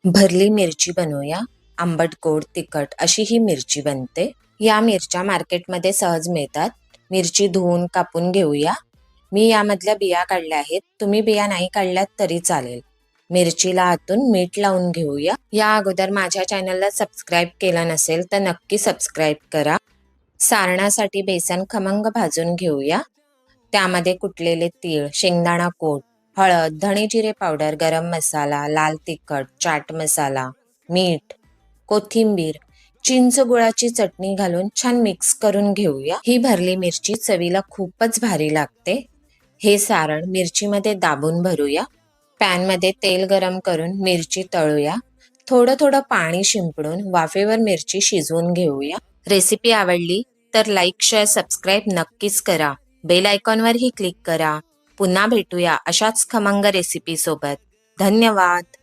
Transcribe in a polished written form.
भरली मिरची बनवूया. आंबट, गोड, तिखट अशी ही मिरची बनते. या मिरच्या मार्केटमध्ये सहज मिळतात. मिरची धुवून कापून घेऊया. मी यामधल्या बिया काढल्या आहेत. तुम्ही बिया नाही काढल्यात तरी चालेल. मिरचीला आतून मीठ लावून घेऊया. या अगोदर माझ्या चॅनलला सबस्क्राईब केलं नसेल तर नक्की सबस्क्राईब करा. सारणासाठी बेसन खमंग भाजून घेऊया. त्यामध्ये कुटलेले तीळ, शेंगदाणा कूट, हळद, धणे जिरे पावडर, गरम मसाला, लाल तिखट, चाट मसाला, मीठ, कोथिंबीर, चिंच गुळाची चटणी घालून छान मिक्स करून घेऊया. ही भरली मिरची चवीला खूपच भारी लागते. हे सारण मिरचीमध्ये दाबून भरूया. पॅनमध्ये तेल गरम करून मिरची तळूया. थोडं थोडं पाणी शिंपडून वाफेवर मिरची शिजवून घेऊया. रेसिपी आवडली तर लाईक, शेअर, सबस्क्राईब नक्कीच करा. बेल आयकॉनवरही क्लिक करा. पुन्हा भेटूया अशाच खमंग रेसिपी सोबत. धन्यवाद.